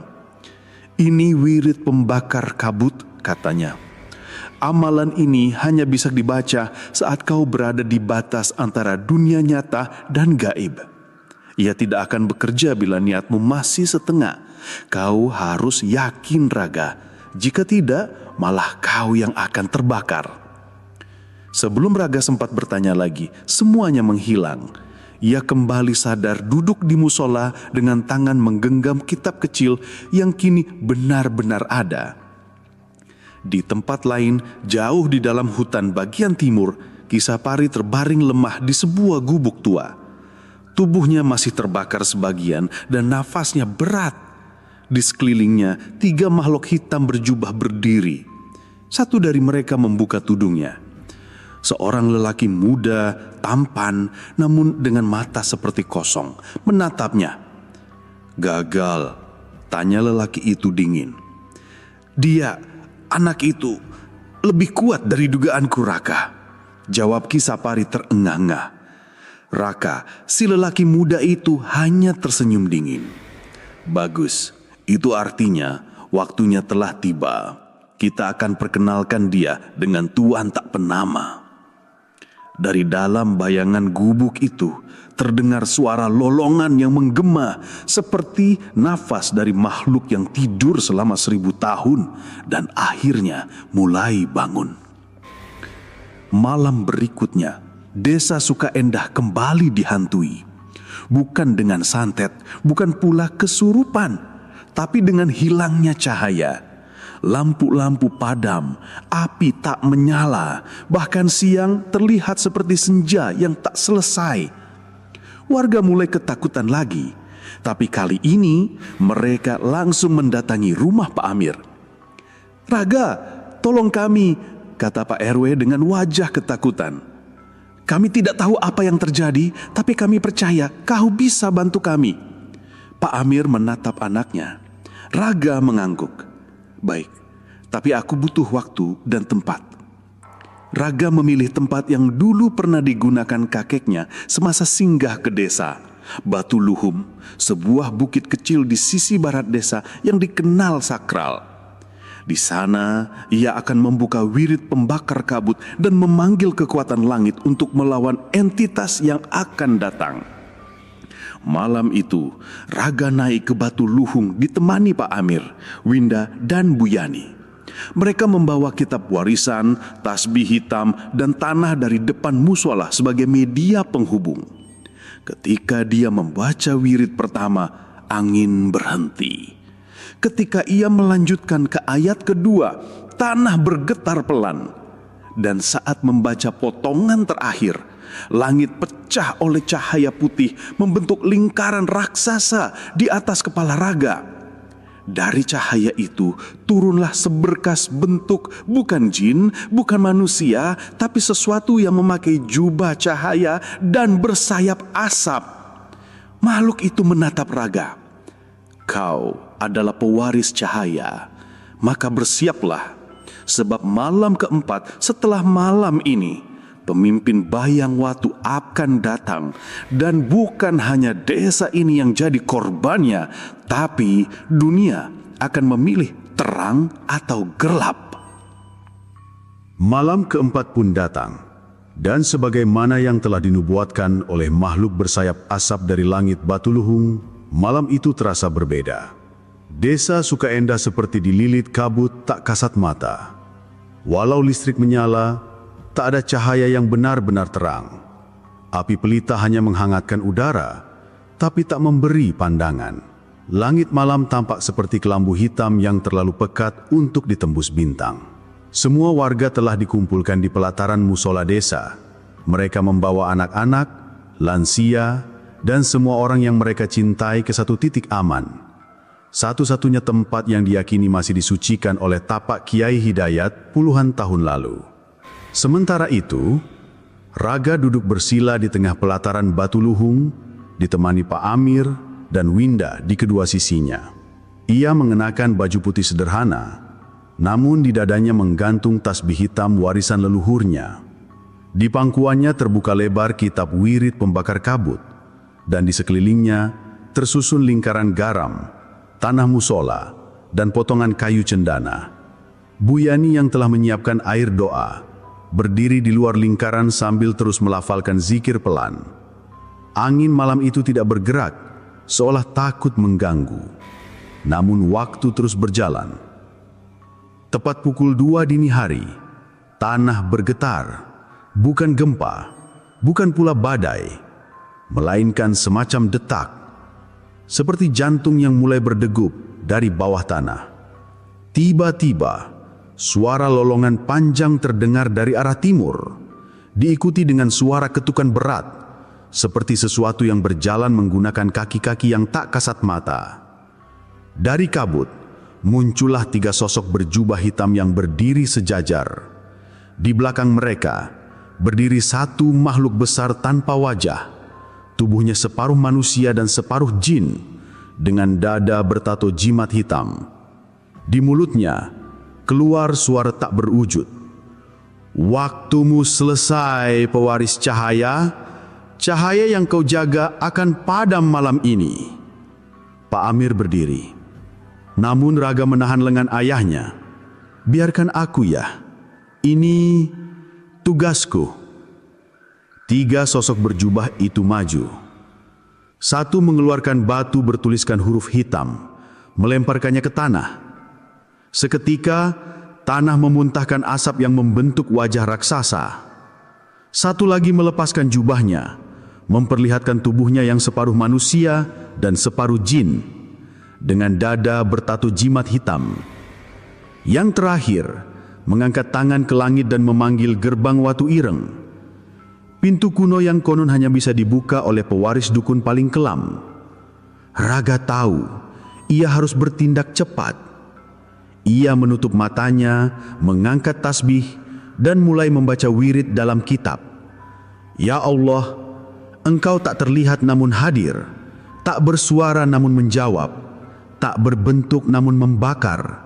"Ini wirid pembakar kabut," katanya. "Amalan ini hanya bisa dibaca saat kau berada di batas antara dunia nyata dan gaib. Ia tidak akan bekerja bila niatmu masih setengah. Kau harus yakin, Raga. Jika tidak, malah kau yang akan terbakar." Sebelum Raga sempat bertanya lagi, semuanya menghilang. Ia kembali sadar duduk di musola dengan tangan menggenggam kitab kecil yang kini benar-benar ada. Di tempat lain, jauh di dalam hutan bagian timur, Kisapari terbaring lemah di sebuah gubuk tua. Tubuhnya masih terbakar sebagian dan nafasnya berat. Di sekelilingnya, 3 makhluk hitam berjubah berdiri. Satu dari mereka membuka tudungnya. Seorang lelaki muda, tampan, namun dengan mata seperti kosong, menatapnya. "Gagal," tanya lelaki itu dingin. "Dia, anak itu, lebih kuat dari dugaanku, Raka," jawab Kisapari terengah-engah. Raka, si lelaki muda itu hanya tersenyum dingin. "Bagus, itu artinya waktunya telah tiba. Kita akan perkenalkan dia dengan Tuan tak penama." Dari dalam bayangan gubuk itu terdengar suara lolongan yang menggema seperti nafas dari makhluk yang tidur selama 1000 tahun dan akhirnya mulai bangun. Malam berikutnya, desa Sukaendah kembali dihantui. Bukan dengan santet, bukan pula kesurupan, tapi dengan hilangnya cahaya. Lampu-lampu padam, api tak menyala, bahkan siang terlihat seperti senja yang tak selesai. Warga mulai ketakutan lagi, tapi kali ini mereka langsung mendatangi rumah Pak Amir. "Raga, tolong kami," kata Pak RW dengan wajah ketakutan. "Kami tidak tahu apa yang terjadi, tapi kami percaya kau bisa bantu kami." Pak Amir menatap anaknya. Raga mengangguk. "Baik, tapi aku butuh waktu dan tempat." Raga memilih tempat yang dulu pernah digunakan kakeknya semasa singgah ke desa. Batu Luhum, sebuah bukit kecil di sisi barat desa yang dikenal sakral. Di sana, ia akan membuka wirid pembakar kabut dan memanggil kekuatan langit untuk melawan entitas yang akan datang. Malam itu, Raga naik ke Batu Luhung ditemani Pak Amir, Winda, dan Bu Yani. Mereka membawa kitab warisan, tasbih hitam, dan tanah dari depan mushola sebagai media penghubung. Ketika dia membaca wirid pertama, angin berhenti. Ketika ia melanjutkan ke ayat kedua, tanah bergetar pelan. Dan saat membaca potongan terakhir, langit pecah oleh cahaya putih membentuk lingkaran raksasa di atas kepala Raga. Dari cahaya itu turunlah seberkas bentuk, bukan jin, bukan manusia, tapi sesuatu yang memakai jubah cahaya dan bersayap asap. Makhluk itu menatap Raga. "Kau adalah pewaris cahaya, maka bersiaplah, sebab malam keempat setelah malam ini, pemimpin Bayang Watu akan datang, dan bukan hanya desa ini yang jadi korbannya, tapi dunia akan memilih terang atau gelap." Malam keempat pun datang, dan sebagaimana yang telah dinubuatkan oleh makhluk bersayap asap dari langit Batu Luhung, malam itu terasa berbeda. Desa Sukaendah seperti dililit kabut tak kasat mata. Walau listrik menyala, tak ada cahaya yang benar-benar terang. Api pelita hanya menghangatkan udara, tapi tak memberi pandangan. Langit malam tampak seperti kelambu hitam yang terlalu pekat untuk ditembus bintang. Semua warga telah dikumpulkan di pelataran musola desa. Mereka membawa anak-anak, lansia, dan semua orang yang mereka cintai ke satu titik aman. Satu-satunya tempat yang diyakini masih disucikan oleh tapak Kiai Hidayat puluhan tahun lalu. Sementara itu, Raga duduk bersila di tengah pelataran Batu Luhung, ditemani Pak Amir dan Winda di kedua sisinya. Ia mengenakan baju putih sederhana, namun di dadanya menggantung tasbih hitam warisan leluhurnya. Di pangkuannya terbuka lebar kitab wirid pembakar kabut, dan di sekelilingnya tersusun lingkaran garam, tanah musola, dan potongan kayu cendana. Bu Yani yang telah menyiapkan air doa berdiri di luar lingkaran sambil terus melafalkan zikir pelan. Angin malam itu tidak bergerak, seolah takut mengganggu. Namun waktu terus berjalan. Tepat pukul 2 dini hari, tanah bergetar, Bukan gempa, bukan pula badai, melainkan semacam detak, seperti jantung yang mulai berdegup dari bawah tanah. Tiba-tiba, suara lolongan panjang terdengar dari arah timur, diikuti dengan suara ketukan berat, seperti sesuatu yang berjalan menggunakan kaki-kaki yang tak kasat mata. Dari kabut, muncullah 3 sosok berjubah hitam yang berdiri sejajar. Di belakang mereka, berdiri satu makhluk besar tanpa wajah. Tubuhnya separuh manusia dan separuh jin, dengan dada bertato jimat hitam. Di mulutnya, keluar suara tak berwujud. "Waktumu selesai, pewaris cahaya. Cahaya yang kau jaga akan padam malam ini." Pak Amir berdiri. Namun Raga menahan lengan ayahnya. "Biarkan aku ya. Ini tugasku." 3 sosok berjubah itu maju. Satu mengeluarkan batu bertuliskan huruf hitam, melemparkannya ke tanah. Seketika, tanah memuntahkan asap yang membentuk wajah raksasa. Satu lagi melepaskan jubahnya, memperlihatkan tubuhnya yang separuh manusia dan separuh jin, dengan dada bertato jimat hitam. Yang terakhir, mengangkat tangan ke langit dan memanggil gerbang Watu Ireng. Pintu kuno yang konon hanya bisa dibuka oleh pewaris dukun paling kelam. Raga tahu, ia harus bertindak cepat. Ia menutup matanya, mengangkat tasbih, dan mulai membaca wirid dalam kitab. "Ya Allah, Engkau tak terlihat namun hadir, tak bersuara namun menjawab, tak berbentuk namun membakar.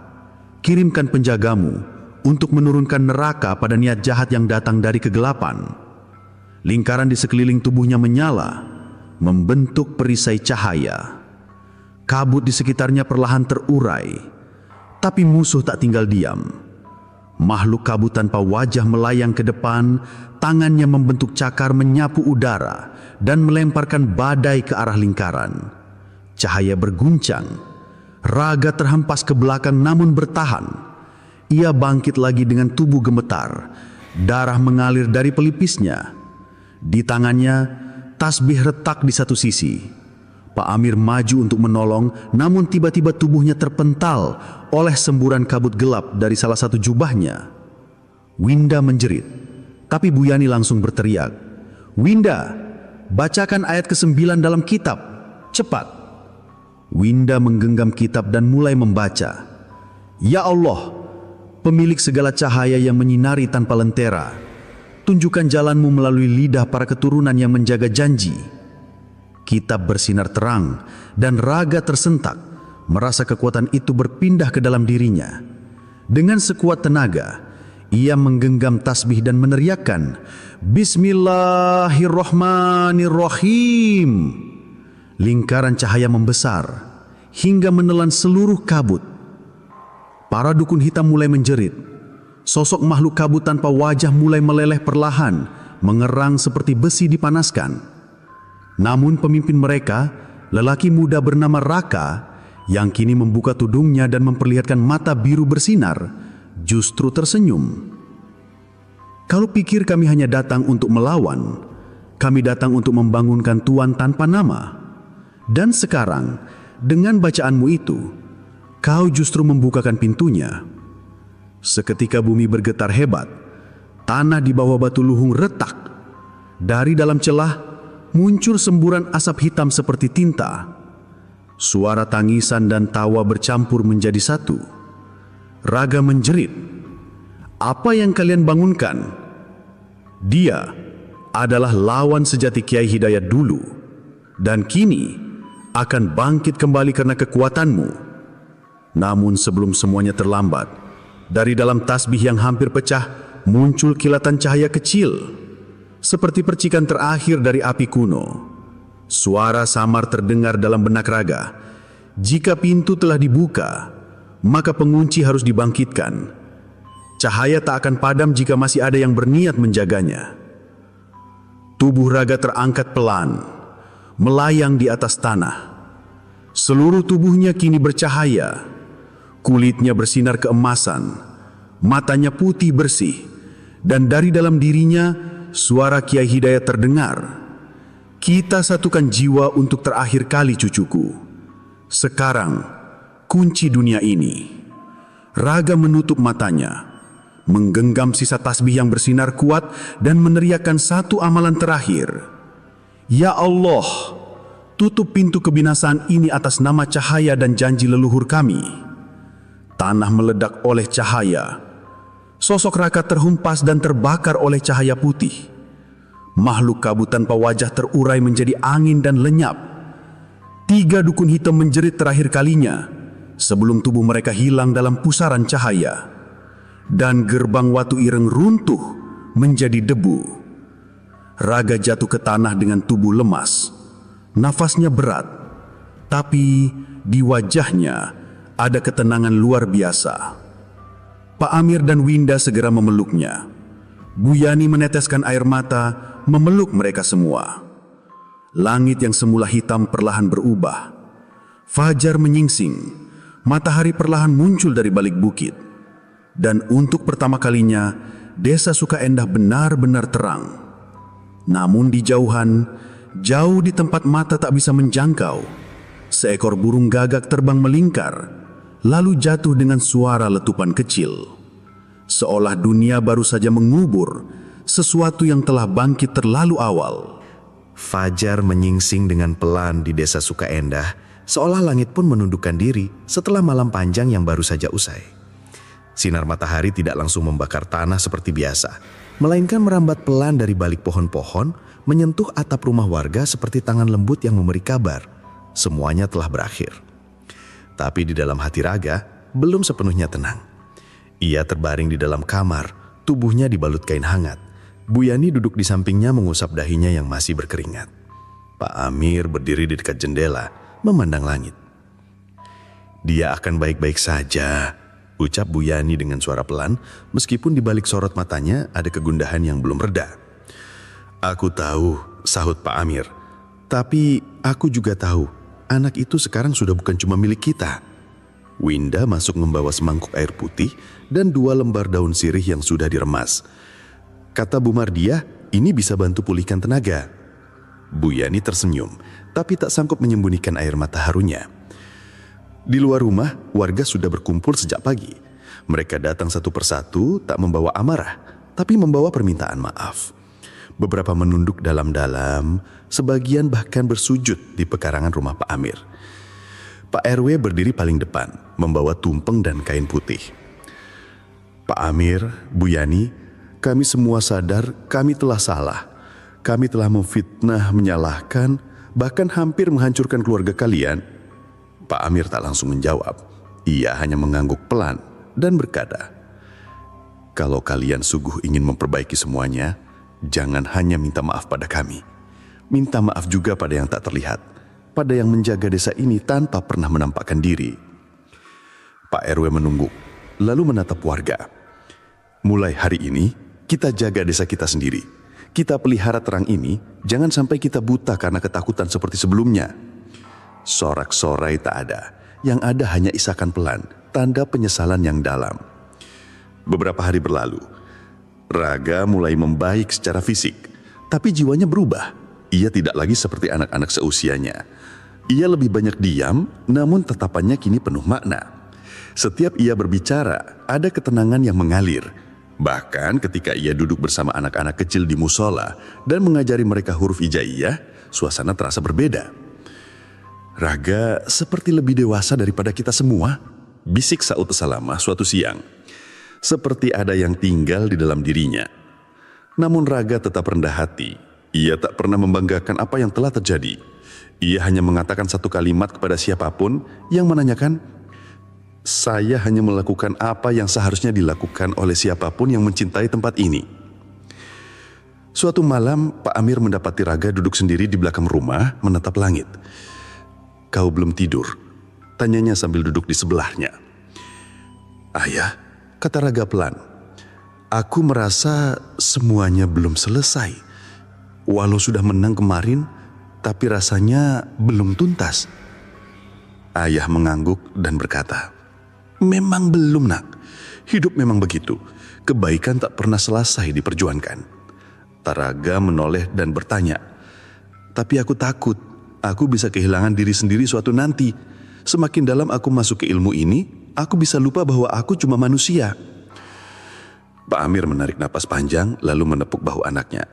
Kirimkan penjagamu untuk menurunkan neraka pada niat jahat yang datang dari kegelapan." Lingkaran di sekeliling tubuhnya menyala, membentuk perisai cahaya. Kabut di sekitarnya perlahan terurai, tapi musuh tak tinggal diam. Makhluk kabut tanpa wajah melayang ke depan, tangannya membentuk cakar menyapu udara dan melemparkan badai ke arah lingkaran. Cahaya berguncang, Raga terhempas ke belakang namun bertahan. Ia bangkit lagi dengan tubuh gemetar, darah mengalir dari pelipisnya. Di tangannya, tasbih retak di satu sisi. Pak Amir maju untuk menolong, namun tiba-tiba tubuhnya terpental oleh semburan kabut gelap dari salah satu jubahnya. Winda menjerit, tapi Bu Yani langsung berteriak, "Winda, bacakan ayat ke-9 dalam kitab, cepat." Winda menggenggam kitab dan mulai membaca. "Ya Allah, pemilik segala cahaya yang menyinari tanpa lentera, tunjukkan jalanmu melalui lidah para keturunan yang menjaga janji." Kitab bersinar terang dan Raga tersentak, merasa kekuatan itu berpindah ke dalam dirinya. Dengan sekuat tenaga, ia menggenggam tasbih dan meneriakkan, "Bismillahirrahmanirrahim." Lingkaran cahaya membesar hingga menelan seluruh kabut. Para dukun hitam mulai menjerit. Sosok makhluk kabut tanpa wajah mulai meleleh perlahan, mengerang seperti besi dipanaskan. Namun pemimpin mereka, lelaki muda bernama Raka, yang kini membuka tudungnya dan memperlihatkan mata biru bersinar, justru tersenyum. "Kalau pikir kami hanya datang untuk melawan, kami datang untuk membangunkan Tuan tanpa nama. Dan sekarang, dengan bacaanmu itu, kau justru membukakan pintunya." Seketika bumi bergetar hebat, tanah di bawah batu luhung retak. Dari dalam celah, muncul semburan asap hitam seperti tinta. Suara tangisan dan tawa bercampur menjadi satu. Raga menjerit, "Apa yang kalian bangunkan? Dia adalah lawan sejati Kiai Hidayat dulu, dan kini akan bangkit kembali karena kekuatanmu." Namun sebelum semuanya terlambat, dari dalam tasbih yang hampir pecah muncul kilatan cahaya kecil, seperti percikan terakhir dari api kuno. Suara samar terdengar dalam benak Raga. Jika pintu telah dibuka, maka pengunci harus dibangkitkan. Cahaya tak akan padam jika masih ada yang berniat menjaganya. Tubuh Raga terangkat pelan, melayang di atas tanah. Seluruh tubuhnya kini bercahaya. Kulitnya bersinar keemasan, matanya putih bersih, dan dari dalam dirinya suara Kiai Hidayat terdengar. Kita satukan jiwa untuk terakhir kali cucuku. Sekarang, kunci dunia ini. Raga menutup matanya, menggenggam sisa tasbih yang bersinar kuat dan meneriakkan satu amalan terakhir. Ya Allah, tutup pintu kebinasaan ini atas nama cahaya dan janji leluhur kami. Tanah meledak oleh cahaya. Sosok Raka terhumpas dan terbakar oleh cahaya putih. Makhluk kabut tanpa wajah terurai menjadi angin dan lenyap. 3 dukun hitam menjerit terakhir kalinya sebelum tubuh mereka hilang dalam pusaran cahaya. Dan gerbang Watu Ireng runtuh menjadi debu. Raga jatuh ke tanah dengan tubuh lemas. Nafasnya berat, tapi di wajahnya ada ketenangan luar biasa. Pak Amir dan Winda segera memeluknya. Bu Yani meneteskan air mata memeluk mereka semua. Langit yang semula hitam perlahan berubah. Fajar menyingsing. Matahari perlahan muncul dari balik bukit. Dan untuk pertama kalinya, desa Sukaendah benar-benar terang. Namun di jauhan, jauh di tempat mata tak bisa menjangkau, seekor burung gagak terbang melingkar, lalu jatuh dengan suara letupan kecil. Seolah dunia baru saja mengubur sesuatu yang telah bangkit terlalu awal. Fajar menyingsing dengan pelan di desa Sukaendah, seolah langit pun menundukkan diri setelah malam panjang yang baru saja usai. Sinar matahari tidak langsung membakar tanah seperti biasa, melainkan merambat pelan dari balik pohon-pohon, menyentuh atap rumah warga seperti tangan lembut yang memberi kabar. Semuanya telah berakhir. Tapi di dalam hati Raga belum sepenuhnya tenang. Ia terbaring di dalam kamar, tubuhnya dibalut kain hangat. Bu Yani duduk di sampingnya mengusap dahinya yang masih berkeringat. Pak Amir berdiri di dekat jendela, memandang langit. Dia akan baik-baik saja, ucap Bu Yani dengan suara pelan, meskipun di balik sorot matanya ada kegundahan yang belum reda. Aku tahu, sahut Pak Amir. Tapi aku juga tahu, anak itu sekarang sudah bukan cuma milik kita. Winda masuk membawa semangkuk air putih dan 2 lembar daun sirih yang sudah diremas. Kata Bu Mardiah, ini bisa bantu pulihkan tenaga. Bu Yani tersenyum, tapi tak sanggup menyembunyikan air mata harunya. Di luar rumah, warga sudah berkumpul sejak pagi. Mereka datang satu persatu, tak membawa amarah, tapi membawa permintaan maaf. Beberapa menunduk dalam-dalam, sebagian bahkan bersujud di pekarangan rumah Pak Amir. Pak RW berdiri paling depan, membawa tumpeng dan kain putih. Pak Amir, Bu Yani, kami semua sadar kami telah salah. Kami telah memfitnah, menyalahkan, bahkan hampir menghancurkan keluarga kalian. Pak Amir tak langsung menjawab. Ia hanya mengangguk pelan dan berkata, kalau kalian sungguh ingin memperbaiki semuanya, jangan hanya minta maaf pada kami. Minta maaf juga pada yang tak terlihat, pada yang menjaga desa ini tanpa pernah menampakkan diri. Pak RW menungguk, lalu menatap warga. Mulai hari ini, kita jaga desa kita sendiri. Kita pelihara terang ini, jangan sampai kita buta karena ketakutan seperti sebelumnya. Sorak-sorai tak ada, yang ada hanya isakan pelan, tanda penyesalan yang dalam. Beberapa hari berlalu, Raga mulai membaik secara fisik, tapi jiwanya berubah. Ia tidak lagi seperti anak-anak seusianya. Ia lebih banyak diam, namun tatapannya kini penuh makna. Setiap ia berbicara, ada ketenangan yang mengalir. Bahkan ketika ia duduk bersama anak-anak kecil di musola dan mengajari mereka huruf hijaiyah, suasana terasa berbeda. Raga seperti lebih dewasa daripada kita semua, bisik Saud Salamah suatu siang. Seperti ada yang tinggal di dalam dirinya. Namun Raga tetap rendah hati. Ia tak pernah membanggakan apa yang telah terjadi. Ia hanya mengatakan satu kalimat kepada siapapun yang menanyakan, saya hanya melakukan apa yang seharusnya dilakukan oleh siapapun yang mencintai tempat ini. Suatu malam, Pak Amir mendapati Raga duduk sendiri di belakang rumah menatap langit. Kau belum tidur? Tanyanya sambil duduk di sebelahnya. Ayah, kata Raga pelan. Aku merasa semuanya belum selesai. Walau sudah menang kemarin, tapi rasanya belum tuntas. Ayah mengangguk dan berkata, memang belum nak. Hidup memang begitu. Kebaikan tak pernah selesai diperjuangkan. Raga menoleh dan bertanya, "Tapi aku takut, aku bisa kehilangan diri sendiri suatu nanti. Semakin dalam aku masuk ke ilmu ini, aku bisa lupa bahwa aku cuma manusia." Pak Amir menarik napas panjang lalu menepuk bahu anaknya.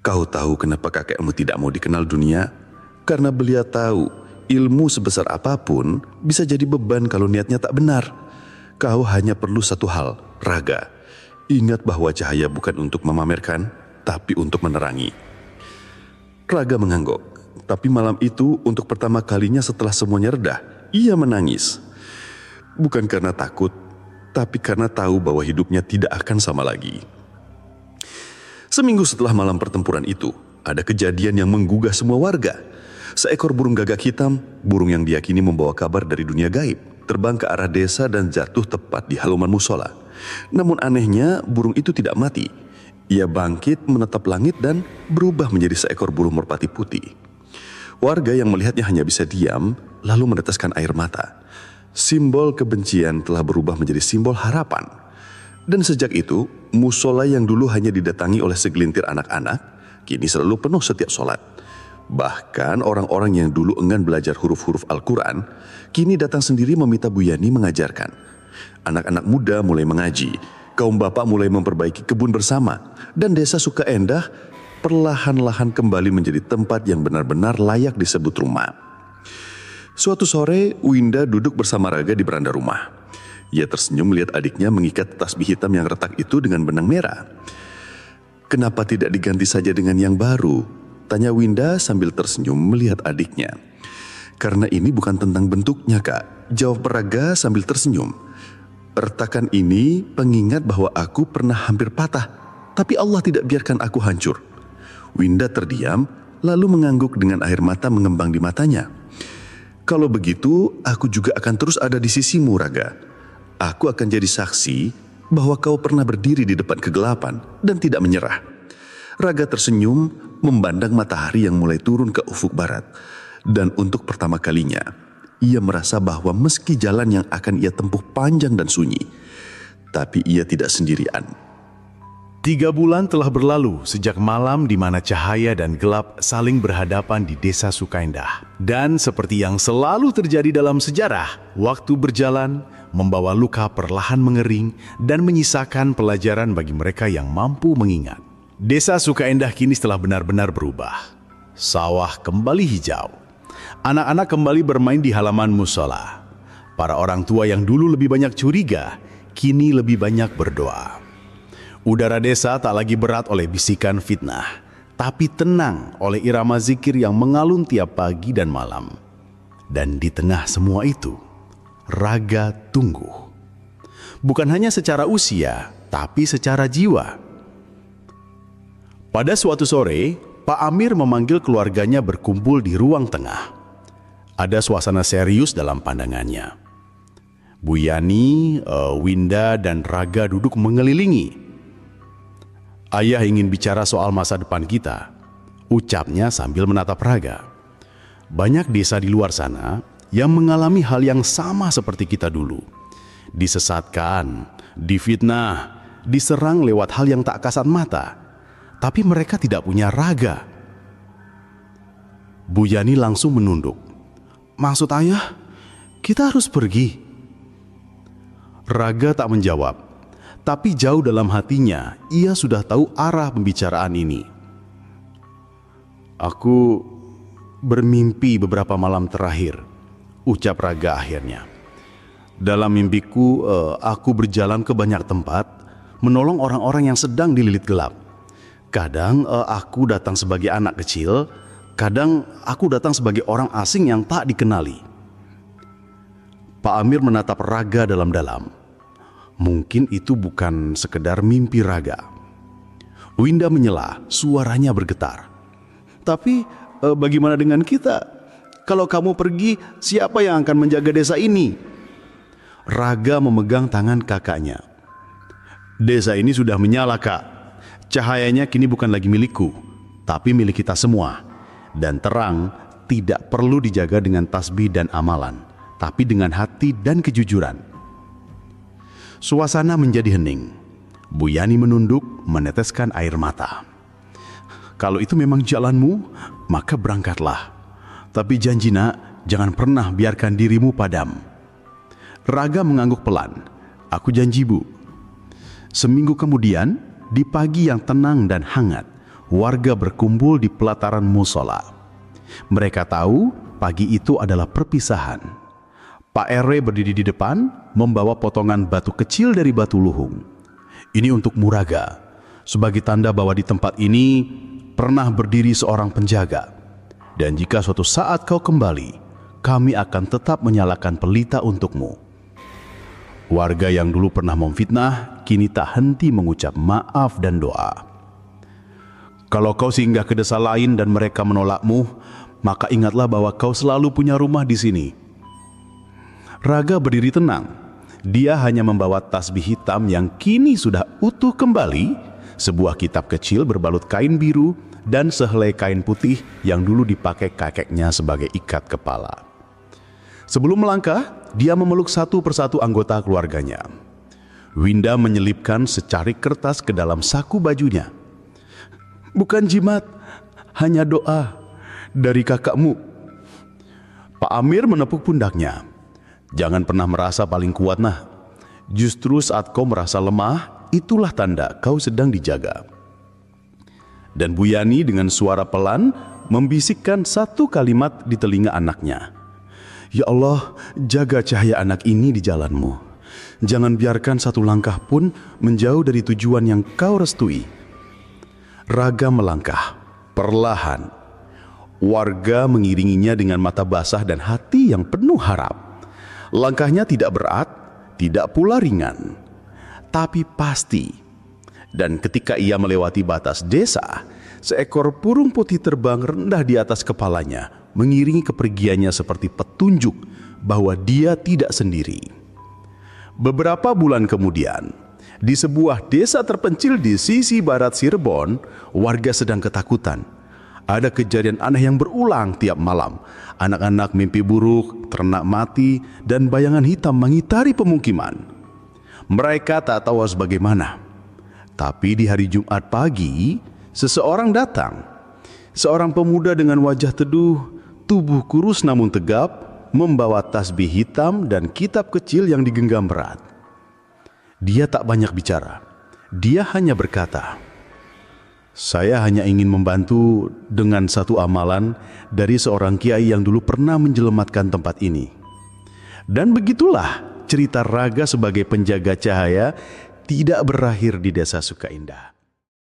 "Kau tahu kenapa kakekmu tidak mau dikenal dunia? Karena beliau tahu ilmu sebesar apapun bisa jadi beban kalau niatnya tak benar. Kau hanya perlu satu hal, Raga. Ingat bahwa cahaya bukan untuk memamerkan, tapi untuk menerangi." Raga mengangguk, tapi malam itu untuk pertama kalinya setelah semuanya reda, ia menangis. Bukan karena takut, tapi karena tahu bahwa hidupnya tidak akan sama lagi. Seminggu setelah malam pertempuran itu, ada kejadian yang menggugah semua warga. Seekor burung gagak hitam, burung yang diyakini membawa kabar dari dunia gaib, terbang ke arah desa dan jatuh tepat di halaman musola. Namun anehnya, burung itu tidak mati. Ia bangkit, menatap langit dan berubah menjadi seekor burung merpati putih. Warga yang melihatnya hanya bisa diam, lalu meneteskan air mata. Simbol kebencian telah berubah menjadi simbol harapan. Dan sejak itu, musola yang dulu hanya didatangi oleh segelintir anak-anak, kini selalu penuh setiap sholat. Bahkan orang-orang yang dulu enggan belajar huruf-huruf Al-Quran, kini datang sendiri meminta Bu Yani mengajarkan. Anak-anak muda mulai mengaji, kaum bapak mulai memperbaiki kebun bersama, dan desa Suka Endah perlahan-lahan kembali menjadi tempat yang benar-benar layak disebut rumah. Suatu sore, Winda duduk bersama Raga di beranda rumah. Ia tersenyum melihat adiknya mengikat tasbih hitam yang retak itu dengan benang merah. "Kenapa tidak diganti saja dengan yang baru?" tanya Winda sambil tersenyum melihat adiknya. "Karena ini bukan tentang bentuknya, Kak," jawab Raga sambil tersenyum. "Retakan ini pengingat bahwa aku pernah hampir patah, tapi Allah tidak biarkan aku hancur." Winda terdiam, lalu mengangguk dengan air mata mengembang di matanya. "Kalau begitu, aku juga akan terus ada di sisimu, Raga. Aku akan jadi saksi bahwa kau pernah berdiri di depan kegelapan dan tidak menyerah." Raga tersenyum, memandang matahari yang mulai turun ke ufuk barat. Dan untuk pertama kalinya, ia merasa bahwa meski jalan yang akan ia tempuh panjang dan sunyi, tapi ia tidak sendirian. 3 bulan telah berlalu sejak malam di mana cahaya dan gelap saling berhadapan di desa Suka Endah. Dan seperti yang selalu terjadi dalam sejarah, waktu berjalan membawa luka perlahan mengering dan menyisakan pelajaran bagi mereka yang mampu mengingat. Desa Suka Endah kini telah benar-benar berubah. Sawah kembali hijau. Anak-anak kembali bermain di halaman musola. Para orang tua yang dulu lebih banyak curiga, kini lebih banyak berdoa. Udara desa tak lagi berat oleh bisikan fitnah, tapi tenang oleh irama zikir yang mengalun tiap pagi dan malam. Dan di tengah semua itu, Raga tunggu. Bukan hanya secara usia, tapi secara jiwa. Pada suatu sore, Pak Amir memanggil keluarganya berkumpul di ruang tengah. Ada suasana serius dalam pandangannya. Bu Yani, Winda, dan Raga duduk mengelilingi. "Ayah ingin bicara soal masa depan kita," ucapnya sambil menatap Raga. "Banyak desa di luar sana yang mengalami hal yang sama seperti kita dulu. Disesatkan, difitnah, diserang lewat hal yang tak kasat mata. Tapi mereka tidak punya Raga." Bu Yani langsung menunduk. "Maksud ayah, kita harus pergi?" Raga tak menjawab. Tapi jauh dalam hatinya, ia sudah tahu arah pembicaraan ini. "Aku bermimpi beberapa malam terakhir," ucap Raga akhirnya. "Dalam mimpiku, aku berjalan ke banyak tempat, menolong orang-orang yang sedang dililit gelap. Kadang aku datang sebagai anak kecil, kadang aku datang sebagai orang asing yang tak dikenali." Pak Amir menatap Raga dalam-dalam. Mungkin itu bukan sekedar mimpi Raga. Winda menyela, suaranya bergetar. "Tapi bagaimana dengan kita? Kalau kamu pergi, siapa yang akan menjaga desa ini?" Raga memegang tangan kakaknya. "Desa ini sudah menyala, Kak. Cahayanya kini bukan lagi milikku, tapi milik kita semua. Dan terang tidak perlu dijaga dengan tasbih dan amalan, tapi dengan hati dan kejujuran." Suasana menjadi hening. Bu Yani menunduk, meneteskan air mata. Kalau itu memang jalanmu, maka berangkatlah. Tapi janji nak, jangan pernah biarkan dirimu padam. Raga mengangguk pelan. Aku janji bu. Seminggu kemudian, di pagi yang tenang dan hangat, warga berkumpul di pelataran musola. Mereka tahu pagi itu adalah perpisahan. Pak RW berdiri di depan, membawa potongan batu kecil dari batu luhung. Ini untuk Muraga, sebagai tanda bahwa di tempat ini pernah berdiri seorang penjaga. Dan jika suatu saat kau kembali, kami akan tetap menyalakan pelita untukmu. Warga yang dulu pernah memfitnah, kini tak henti mengucap maaf dan doa. Kalau kau singgah ke desa lain dan mereka menolakmu, maka ingatlah bahwa kau selalu punya rumah di sini. Raga berdiri tenang. Dia hanya membawa tasbih hitam yang kini sudah utuh kembali, sebuah kitab kecil berbalut kain biru, dan sehelai kain putih yang dulu dipakai kakeknya sebagai ikat kepala. Sebelum melangkah, dia memeluk satu persatu anggota keluarganya. Winda menyelipkan secarik kertas ke dalam saku bajunya. Bukan jimat, hanya doa dari kakakmu. Pak Amir menepuk pundaknya. Jangan pernah merasa paling kuat nah. Justru saat kau merasa lemah, itulah tanda kau sedang dijaga. Dan Bu Yani dengan suara pelan membisikkan satu kalimat di telinga anaknya. Ya Allah, jaga cahaya anak ini di jalanmu. Jangan biarkan satu langkah pun menjauh dari tujuan yang kau restui. Raga melangkah, perlahan. Warga mengiringinya dengan mata basah dan hati yang penuh harap. Langkahnya tidak berat, tidak pula ringan, tapi pasti. Dan ketika ia melewati batas desa, seekor burung putih terbang rendah di atas kepalanya, mengiringi kepergiannya seperti petunjuk bahwa dia tidak sendiri. Beberapa bulan kemudian, di sebuah desa terpencil di sisi barat Cirebon, warga sedang ketakutan. Ada kejadian aneh yang berulang tiap malam. Anak-anak mimpi buruk, ternak mati, dan bayangan hitam mengitari pemukiman. Mereka tak tahu harus bagaimana. Tapi di hari Jumat pagi, seseorang datang. Seorang pemuda dengan wajah teduh, tubuh kurus namun tegap, membawa tasbih hitam dan kitab kecil yang digenggam berat. Dia tak banyak bicara. Dia hanya berkata, "Saya hanya ingin membantu dengan satu amalan dari seorang kiai yang dulu pernah menjelematkan tempat ini." Dan begitulah cerita Raga sebagai penjaga cahaya tidak berakhir di desa Sukaindah.